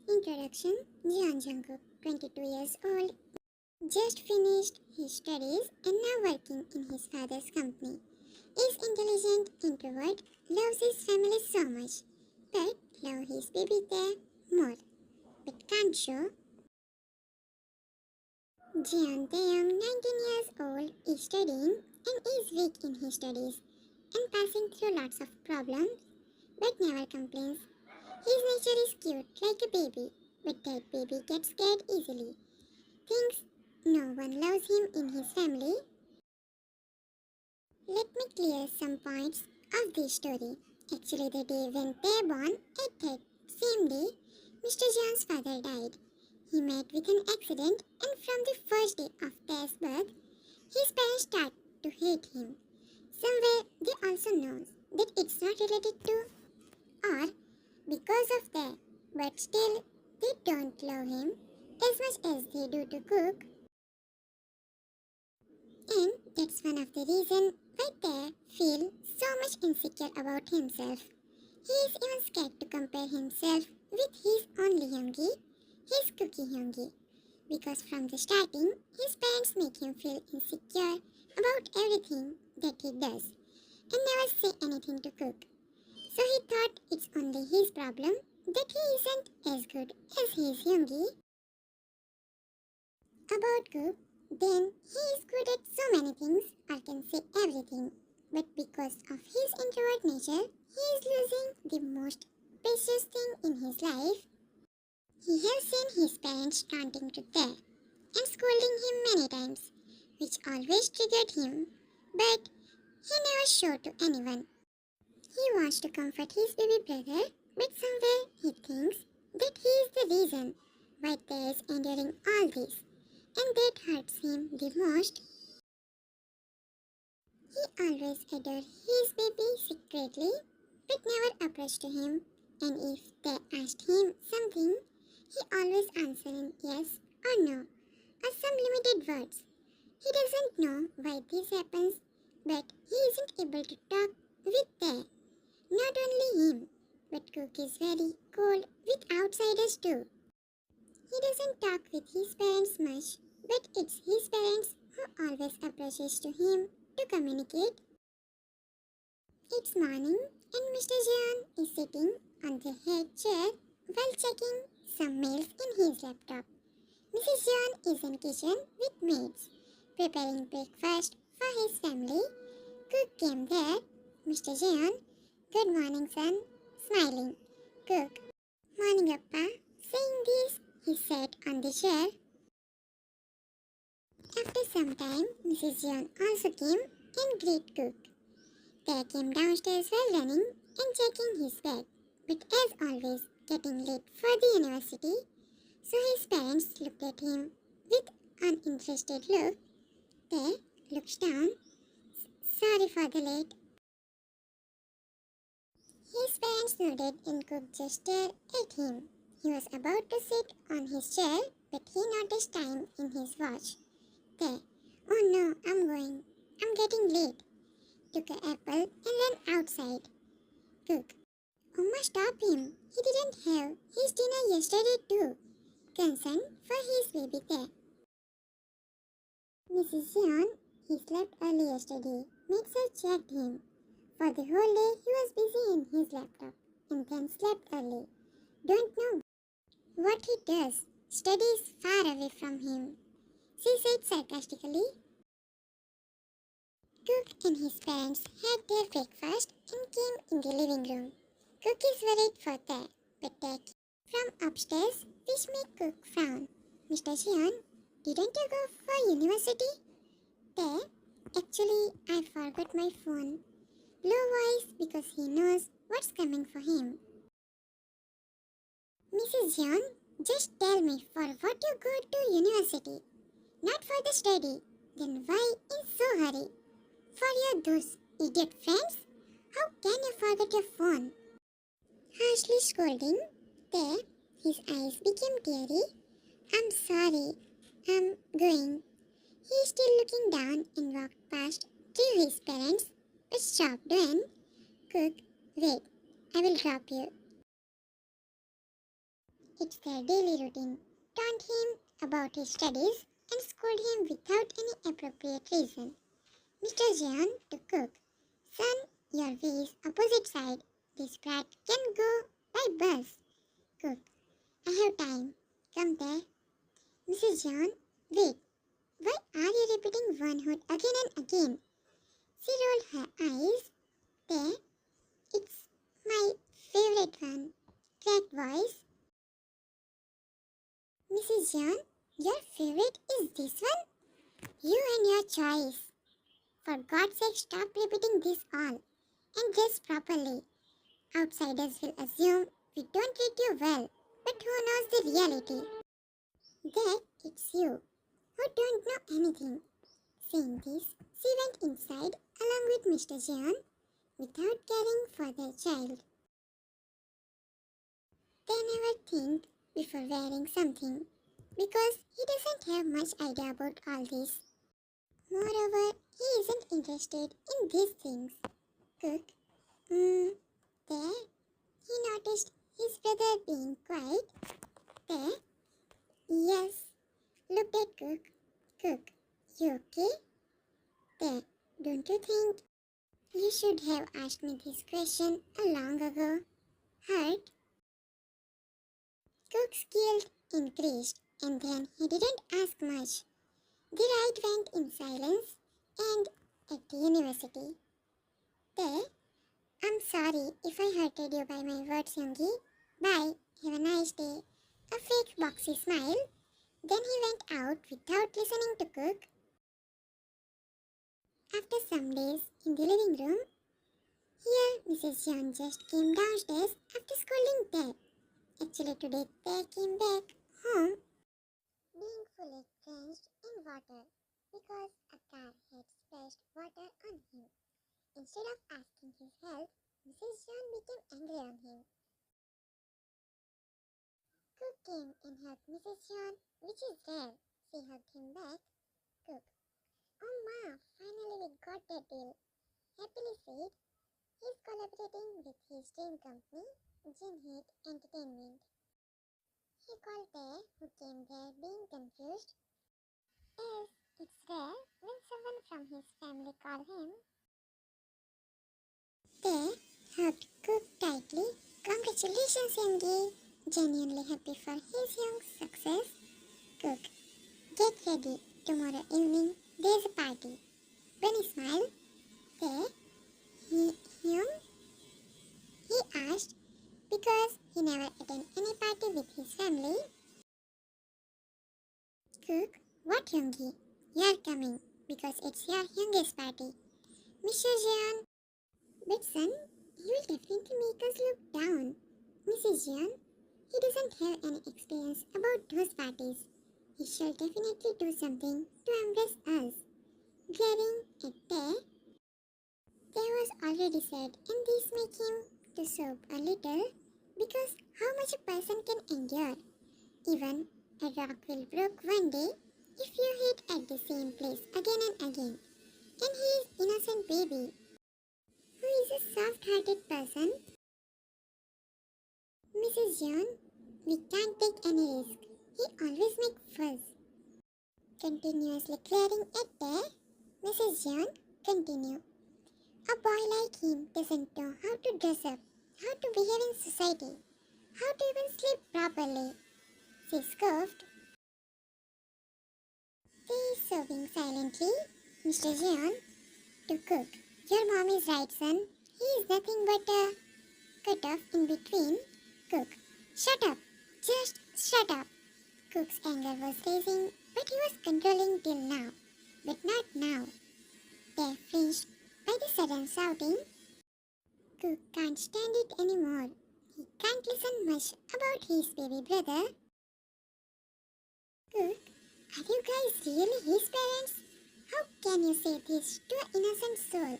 Introduction. Jungkook, 22 years old, just finished his studies and now working in his father's company. Is intelligent, introvert, loves his family so much, but love his baby there more, but can't show. Jeon Taeyong, 19 years old, is studying and is weak in his studies and passing through lots of problems, but never complains. His nature is cute like a baby, but that baby gets scared easily. Thinks no one loves him in his family. Let me clear some points of this story. Actually, the day when they born, at that same day, Mr. John's father died. He met with an accident, and from the first day of their birth, his parents start to hate him. Somewhere they also know that it's not related to or because of that, but still they don't love him as much as they do to Cook. And that's one of the reasons why they feel so much insecure about himself. He is even scared to compare himself with his only Hyungi, his Cookie Hyungi, because from the starting, his parents make him feel insecure about everything that he does and never say anything to Cook. So he thought it's only his problem that he isn't as good as his Hyungi. About Cook, then he is good at so many things or can say everything. But because of his introvert nature, he is losing the most precious thing in his life. He has seen his parents taunting to death and scolding him many times, which always triggered him, but he never showed to anyone. He wants to comfort his baby brother, but somewhere he thinks that he is the reason why they is enduring all this, and that hurts him the most. He always adored his baby secretly, but never approached to him, and if they asked him something, he always answered in yes or no, or some limited words. He doesn't know why this happens, but he isn't able to talk with them. Not only him, but Cook is very cold with outsiders too. He doesn't talk with his parents much, but it's his parents who always approaches to him to communicate. It's morning and Mr. Jeon is sitting on the head chair while checking some mails in his laptop. Mrs. Jeon is in kitchen with maids, preparing breakfast for his family. Cook came there. Mr. Jeon, good morning, son. Smiling. Cook, morning, Appa. Saying this, he sat on the chair. After some time, Mrs. Jeon also came and greeted Cook. They came downstairs while running and checking his bag, but as always, getting late for the university, so his parents looked at him with uninterested look. They looked down. Sorry for the late. His parents nodded and Cook just stared at him. He was about to sit on his chair, but he noticed time in his watch. They, oh no, I'm going. I'm getting late. Took an apple and ran outside. Cook, Oma, stop him. He didn't have his dinner yesterday too. Concern for his baby there. Mrs. Jeon, he slept early yesterday. Makes her checked him. For the whole day, he was busy in his laptop and then slept early. Don't know what he does. Studies far away from him. She said sarcastically. Cook and his parents had their breakfast and came in the living room. Cook is worried for that, but they came from upstairs, which made Cook frown. Mr. Jeon, didn't you go for university? They, actually, I forgot my phone. Low voice because he knows what's coming for him. Mrs. Jeon, just tell me for what you go to university. Not for the study. Then why in so hurry? For your those idiot friends? How can you forget your phone? Harshly scolding, there his eyes became teary. I'm sorry. I'm going. He is still looking down and walked past to his parents, but stopped when Cook, wait, I will drop you. It's their daily routine. Taunt him about his studies and scold him without any appropriate reason. Mr. Jeon to Cook. Son, your way is opposite side. This brat can go by bus. Cook. I have time. Come there. Mrs. John. Wait. Why are you repeating one word again and again? She rolled her eyes. There. It's my favorite one. Cracked voice. Mrs. John, your favorite is this one? You and your choice. For God's sake, stop repeating this all and dress properly. Outsiders will assume we don't treat you well, but who knows the reality? That it's you who don't know anything. Saying this, she went inside along with Mr. Jeon without caring for their child. They never think before wearing something because he doesn't have much idea about all this. Moreover, he isn't interested in these things. Cook. There. He noticed his brother being quiet. There. Yes. Looked at Cook. Cook. You okay? There. Don't you think you should have asked me this question a long ago? Hurt? Cook's guilt increased and then he didn't ask much. The ride went in silence and at the university. There. I'm sorry if I hurted you by my words, Youngie. Bye. Have a nice day. A fake boxy smile. Then he went out without listening to Cook. After some days in the living room, here Mrs. John just came downstairs after scolding Ted. Actually today Ted came back home being fully drenched in water because a car had splashed water on him. Instead of asking his help, Mrs. John became angry on him. Cook came and hugged Mrs. John, which is rare. She hugged him back. Cook. Oh ma, finally we got that deal. Happily said, he's collaborating with his dream company, Jinhit Entertainment. He called Tae, who came there being confused, as it's rare when someone from his family call him. Tae hugged Cook tightly. Congratulations, Youngie! Genuinely happy for his young success. Cook, get ready. Tomorrow evening, there's a party. Bunny smiled. Tae, him? He asked, because he never attended any party with his family. Cook, what Youngie? You're coming, because it's your youngest party. Mr. Jeon. But son, he will definitely make us look down. Mrs. Jeon, he doesn't have any experience about those parties. He shall definitely do something to embrace us. Glaring at Tae, there was already said, and this make him to sob a little, because how much a person can endure. Even a rock will break one day if you hit at the same place again and again. And he is innocent baby, who is a soft-hearted person. Mrs. John, we can't take any risk. He always makes fuss. Continuously glaring at Tae, Mrs. John, continue. A boy like him doesn't know how to dress up, how to behave in society, how to even sleep properly. She scoffed. He is serving silently. Mr. Jeon, to Cook. Your mom is right, son. He is nothing but a cut-off in between. Cook. Shut up. Just shut up. Cook's anger was rising, but he was controlling till now. But not now. They flinched by the sudden shouting. Cook can't stand it anymore. He can't listen much about his baby brother. Cook, are you guys really his parents? How can you say this to an innocent soul?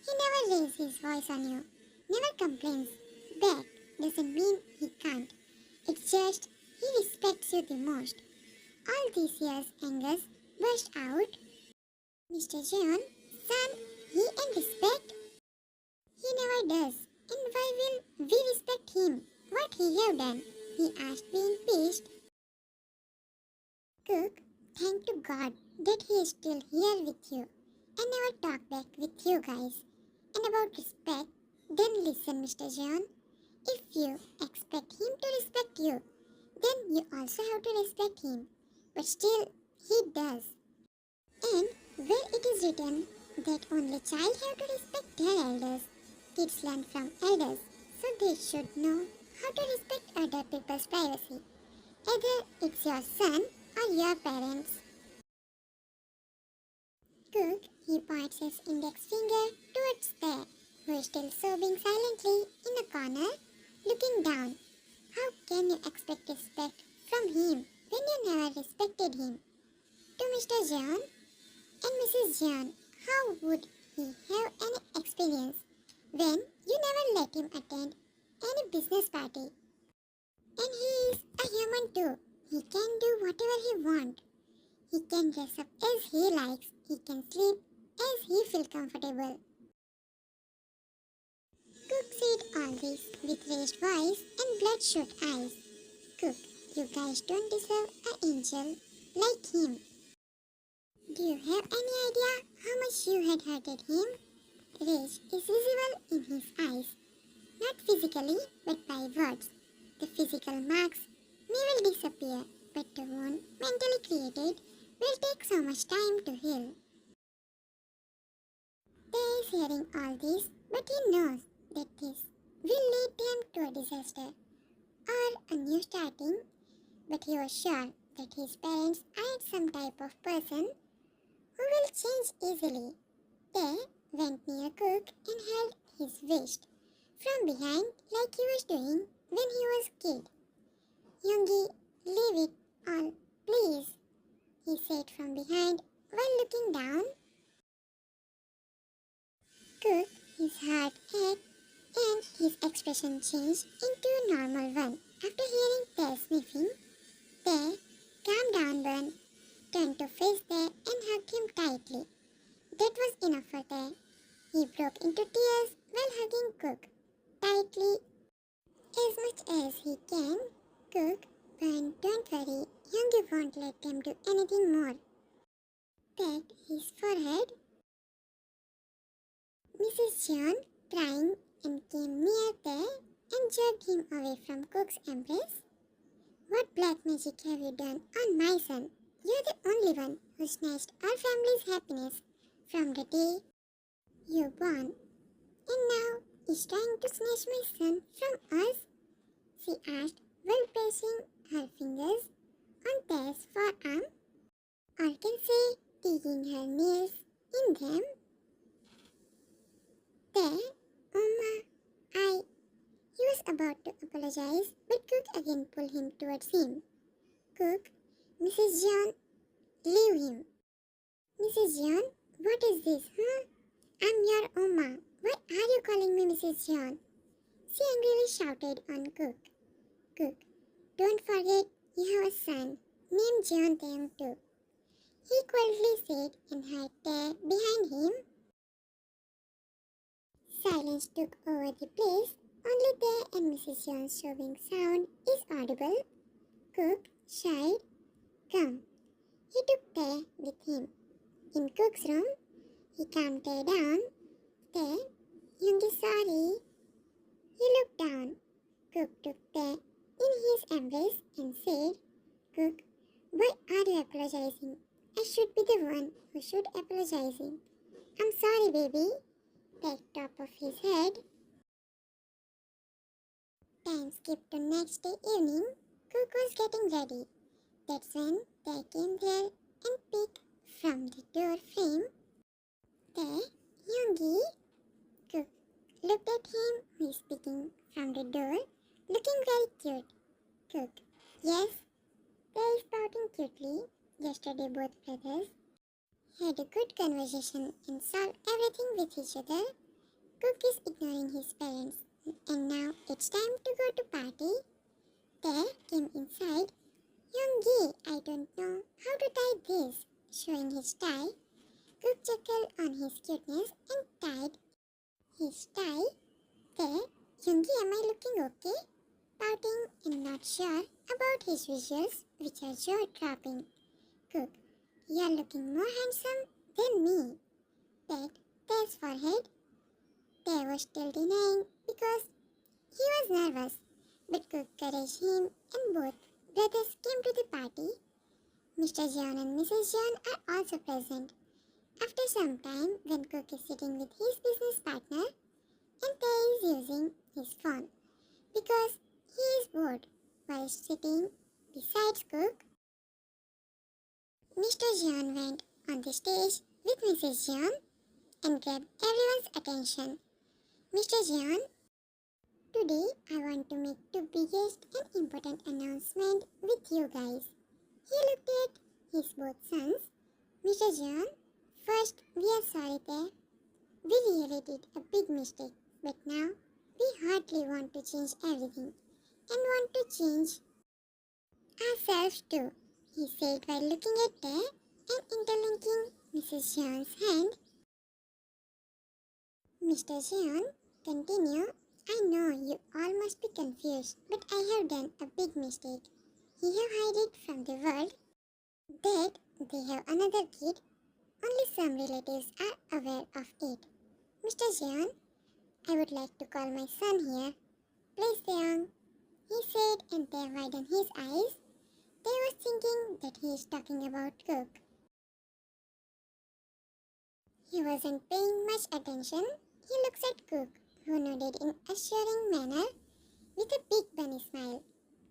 He never raises his voice on you, never complains. That doesn't mean he can't. It's just he respects you the most. All these years' angers burst out. Mr. Jeon, son, he and respect? He never does. And why will we respect him? What he have done? he asked, being pissed. Cook thanked to God that he is still here with you and never talk back with you guys. And about respect, then listen, Mr. John. If you expect him to respect you, then you also have to respect him. But still, he does. And where it is written that only child have to respect their elders, kids learn from elders, so they should know how to respect other people's privacy, either it's your son or your parents. Cook, he points his index finger towards there, who is still sobbing silently in a corner, looking down. How can you expect respect from him when you never respected him? To Mr. John and Mrs. John, how would he have any experience when you never let him attend any business party? And he is a human too. He can do whatever he wants. He can dress up as he likes. He can sleep as he feels comfortable. Cook said all this with raised voice and bloodshot eyes. Cook, you guys don't deserve an angel like him. Do you have any idea how much you had hurted him? Rage is visible in his eyes, not physically but by words. The physical marks may well disappear, but the wound mentally created will take so much time to heal. They is hearing all this, but he knows that this will lead them to a disaster or a new starting, but he was sure that his parents aren't some type of person who will change easily. They went near Cook and held his wrist from behind like he was doing when he was kid. Youngie, leave it all, please, he said from behind while looking down. Cook, his heart ached and his expression changed into a normal one. After hearing their sniffing, they calmed down one, turned to face there and hugged him tightly. That was enough for them. He broke into tears while hugging Cook tightly as much as he can. Cook, but don't worry, Youngie won't let them do anything more. Pat his forehead. Mrs. John, crying, and came near there and jerked him away from Cook's embrace. What black magic have you done on my son? You're the only one who snatched our family's happiness from the day you were born, and now is trying to snatch my son from us? She asked while placing her fingers on Tess' forearm, or can say digging her nails in them. There, He was about to apologize, but Cook again pulled him towards him. Cook, Mrs. John, leave him. Mrs. John, what is this, huh? I'm your Oma. Why are you calling me Mrs. John? She angrily shouted on Cook. Cook, don't forget you have a son named John Taeyong too. He quietly said and hid there behind him. Silence took over the place. Only they and Mrs. John's sobbing sound is audible. Cook shied. Come. He took Tay with him. In Cook's room, he calmed Tay down. Tay, Youngie, sorry. He looked down. Cook took Tay in his embrace and said, Cook, why are you apologizing? I should be the one who should apologizing. I'm sorry, baby. Tay top of his head. Time skipped to next day evening. Cook was getting ready. That's when they came there and peeked from the door frame. They, Youngie, Cook looked at him who is peeking from the door, looking very cute. Cook, yes, they is pouting cutely. Yesterday both brothers had a good conversation and solved everything with each other. Cook is ignoring his parents, and now it's time to go to party. They came inside. Youngie, I don't know how to tie this. Showing his tie, Cook chuckled on his cuteness and tied his tie. There, Youngie, am I looking okay? pouting and not sure about his visuals, which are jaw-dropping. Cook, you're looking more handsome than me. Pat Tay's forehead. Tay was still denying because he was nervous, but Cook encouraged him and both brothers came to the party. Mr. John and Mrs. John are also present. After some time, when Cook is sitting with his business partner and Tay is using his phone because he is bored while sitting beside Cook, Mr. John went on the stage with Mrs. John and grabbed everyone's attention. Mr. John, today I want to make the biggest and important announcement with you guys. He looked at his both sons. Mr. John, first we are sorry there. We really did a big mistake, but now we hardly want to change everything and want to change ourselves too, he said while looking at Tay and interlinking Mrs. John's hand. Mr. John, continue. I know you all must be confused, but I have done a big mistake. He have hid it from the world that they have another kid. Only some relatives are aware of it. Mr. John, I would like to call my son here. Please, Young, he said, and they widened his eyes. They was thinking that he is talking about Cook. He wasn't paying much attention. He looks at Cook, who nodded in assuring manner with a big bunny smile.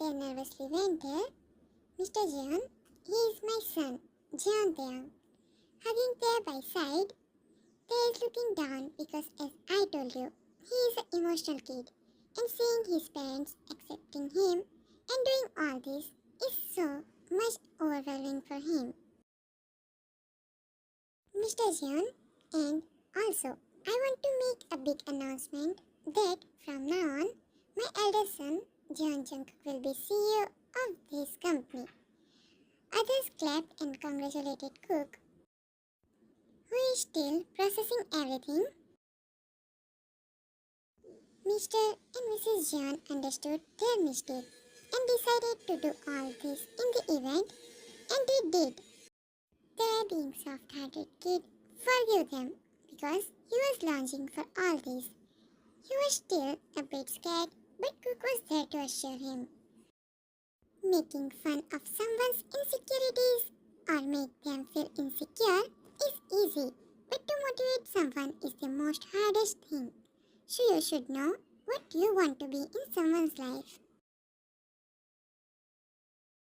They nervously went there. Mr. John, he is my son, John Young. Hugging Tay by side, Tay is looking down because, as I told you, he is an emotional kid, and seeing his parents accepting him and doing all this is so much overwhelming for him. Mr. John, and also, I want to make a big announcement that from now on, my eldest son, John Jungkook, will be CEO of this company. Others clapped and congratulated Cook, who is still processing everything. Mr. and Mrs. John understood their mistake and decided to do all this in the event, and they did. They, being soft-hearted kid, forgive them because he was longing for all this. He was still a bit scared, but Cook was there to assure him. Making fun of someone's insecurities or make them feel insecure is easy, but to motivate someone is the most hardest thing. So you should know what you want to be in someone's life.